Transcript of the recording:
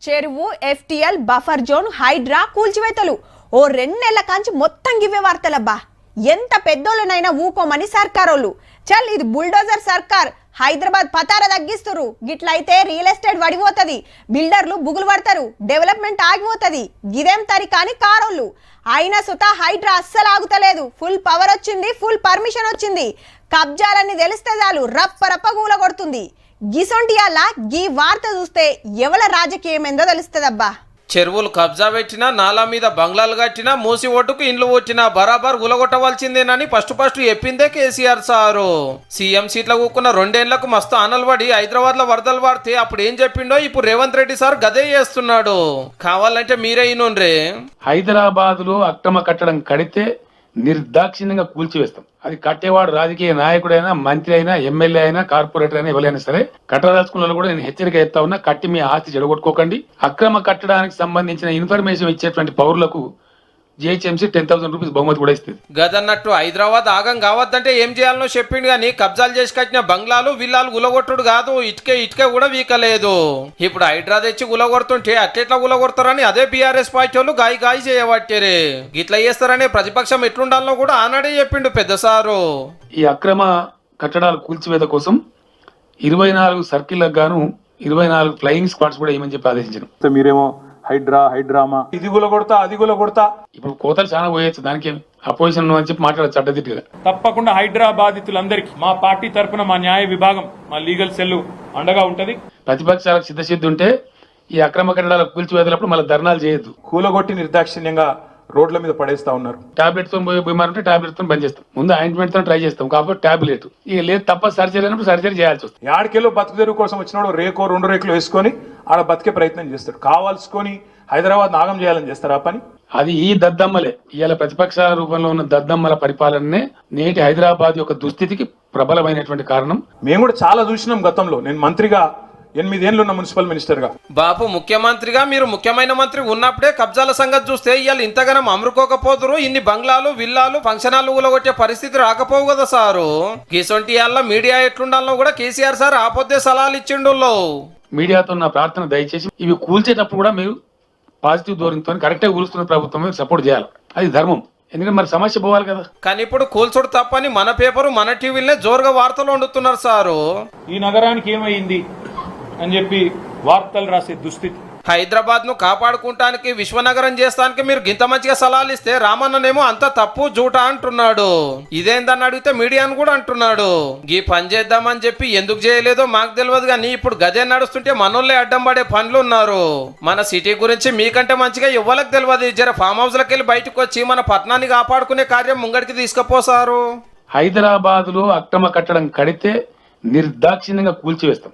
చెరువు FTL buffer zone Hydraa కూల్చివేతలు ఓ 2 నెలల కాంచి మొత్తం గివే వార్తలబ్బా. ఎంత పెద్దోళ్ళనైనా ఊకోమని సర్కారోళ్ళు చల్ ఇది బుల్డోజర్ సర్కార్ హైదరాబాద్ పతార తగ్గిస్తురు. గిట్లయితే రియల్ ఎస్టేట్ వడిపోతుంది, బిల్డర్లు బుగులు పడతారు, డెవలప్మెంట్ ఆగిపోతుంది. గిదేం తరి కానీ కారోళ్ళు అయినా సుతా హైడ్రా అస్సలు ఆగుతలేదు. ఫుల్ పవర్ వచ్చింది, ఫుల్ పర్మిషన్ వచ్చింది. కబ్జాలన్నీ తెలిస్తే చాలు రప్ప రప్ప గూల కొడుతుంది. గిసొంటి అలా గీ వార్త చూస్తే ఎవల రాజకీయం ఏందో తెలుస్తుందబ్బా. చెరువులు కబ్జా పెట్టినా, నాలా మీద బంగ్లాలు కట్టినా, మూసి ఓటుకు ఇండ్లు వచ్చినా బరాబర్ ఉలగొట్టవలసిందేనని ఫస్ట్ చెప్పిందే కేసీఆర్ సారు. సీఎం సీట్ల కూకున్న 2 ఏళ్లకు మస్తు ఆనల్బడి హైదరాబాద్ లో వరదలు పడితే అప్పుడు ఏం చెప్పిండో ఇప్పుడు రేవంత్ రెడ్డి సార్ గదే చేస్తున్నాడు. కావాలంటే మీరే ఇనుండ్రే. హైదరాబాద్ లో అక్రమ కట్టడం కడితే నిర్దాక్షిణ్యంగా కూల్చివేస్తాం. అది కట్టేవాడు రాజకీయ నాయకుడైనా, మంత్రి అయినా, ఎమ్మెల్యే అయినా, కార్పొరేటర్ అయినా, ఎవరైనా సరే కట్టదలుచుకున్న కూడా నేను హెచ్చరిక ఎత్తా ఉన్నా, కట్టి మీ ఆస్తి చెడగొట్టుకోకండి. అక్రమ కట్టడానికి సంబంధించిన ఇన్ఫర్మేషన్ ఇచ్చేటువంటి పౌరులకు జిహెచ్ఎంసీ 10,000 రూపీస్ బహుమతి కూడా ఇస్తుంది. గదన్నట్టు హైదరాబాద్ ఆగం కావద్దంటే ఏం చేయాలనో చెప్పిండు గానీ కబ్జాలు చేసి కట్టిన బంగ్లాలు విల్లాలు గులగొట్టుడు కాదు, ఇటుకే కూడా వీకలేదు. ఇప్పుడు హైడ్రా తెచ్చి గులగొడుతుంటే అట్లెట్లా గులగొడతారని అదే బీఆర్ఎస్ పార్టీ వాళ్ళు గాయి చేయబట్టారే. గిట్లా చేస్తారనే ప్రతిపక్షం ఎట్లుండాలో కూడా ఆనాడే చెప్పిండు పెద్ద సారు. ఈ అక్రమ కట్టడాలు కూల్చివేత కోసం 24 సర్కిల్లకు గాను 24 ఫ్లయింగ్ స్క్వాడ్స్ కూడా ఏమని చెప్పి ఆదేశించారు. మీరేమో హైడ్రామా ఇది కొడతా అది కొడతా. ఇప్పుడు కోతలు చాలా పోయొచ్చు, దానికి అపోజిషన్ అని చెప్పి మాట్లాడచ్చు అడ్డదిట్టుగా. తప్పకుండా హైడ్రా బాధితులందరికీ మా పార్టీ తరఫున మా న్యాయ విభాగం, మా లీగల్ సెల్ అండగా ఉంటది. ప్రతిపక్షాలకు సిద్ధసిద్ధి ఉంటే ఈ అక్రమ కట్టడాల కూల్చివేతలప్పుడు మళ్ళీ ధర్నాలు చేయొద్దు. కూలగొట్టి నిర్దాక్షిణ్యంగా రోడ్ల మీద పడేస్తా ఉన్నారు. టాబ్లెట్ తో బీమారు టాబ్లెట్ తో బంద్ చేస్తాం, ముందు ఆయింట్మెంట్ తో ట్రై చేస్తాం. కాబట్టి టాబ్లెట్ ఇక లేదు తప్ప సర్జరీ అయినప్పుడు సర్జరీ చేయాల్సి వస్తుంది. యాడికెళ్ళో బతుకు తెరువు కోసం వచ్చినాడు 2 రేకులు వేసుకొని ఆడ బతికే ప్రయత్నం చేస్తాడు. కావాల్సుకొని హైదరాబాద్ నాగం చేయాలని చేస్తారు ఆ పని. అది ఈ దద్దమ్మలే ఇవాళ ప్రతిపక్షాల రూపంలో ఉన్న దద్దమ్మల పరిపాలననే నేటి హైదరాబాద్ యొక్క దుస్థితికి ప్రబలమైనటువంటి కారణం. మేము కూడా చాలా చూసినాం గతంలో. నేను మంత్రిగా 8 ఏళ్ళు ఉన్న మున్సిపల్ మినిస్టర్ గా. బాపు ముఖ్యమంత్రిగా మీరు ముఖ్యమైన మంత్రి ఉన్నప్పుడే కబ్జాల సంగతి చూస్తే ఇవాళ ఇంతగానం అమ్ముకోకపోతురు. ఇన్ని బంగ్లాలు విల్లాలు ఫంక్షన్ హాల్ కూలగొట్టే పరిస్థితి రాకపోవు కదా సారు. గీసొంటి వాళ్ళ మీడియా ఎట్లుండాలో కూడా కేసీఆర్ సార్ ఆపొద్దే సలహాలు ఇచ్చిండు. మీడియాతో నా ప్రార్థన దయచేసి ఇవి కూల్చేటప్పుడు కూడా మీరు పాజిటివ్ ధోరణితో కరెక్ట్గా కూలుస్తున్న ప్రభుత్వం సపోర్ట్ చేయాలి. అది ధర్మం, ఎందుకంటే మరి సమస్య పోవాలి కదా. కానీ ఇప్పుడు కూల్చుడు తప్పని మన పేపరు మన టీవీలనే జోరుగా వార్తలు వండుతున్నారు సారు. ఈ నగరానికి ఏమైంది అని చెప్పి వార్తలు రాసే దుస్థితి. హైదరాబాద్ ను కాపాడుకుంటానికి విశ్వనగరం చేస్తానికి మీరు గింత మంచిగా సలహాలు ఇస్తే రామన్ననేమో అంత తప్పు జూటా అంటున్నాడు. ఇదేందని అడిగితే మీడియాను కూడా అంటున్నాడు. గీ పని చేద్దామని చెప్పి ఎందుకు చేయలేదో మాకు తెలియదు కానీ ఇప్పుడు గదే నడుస్తుంటే మనోళ్ళే అడ్డం పడే పనులు ఉన్నారు. మన సిటీ గురించి మీకంటే మంచిగా ఇవ్వలకు తెలియదు. జర ఫామ్ హౌస్ లకి వెళ్ళి బయటకు వచ్చి మన పట్టణాన్ని కాపాడుకునే కార్యం ముంగడికి తీసుకుపోసారు. హైదరాబాద్ లో అక్రమ కట్టడం కడితే నిర్దాక్షిణ్యంగా కూల్చివేస్తాం.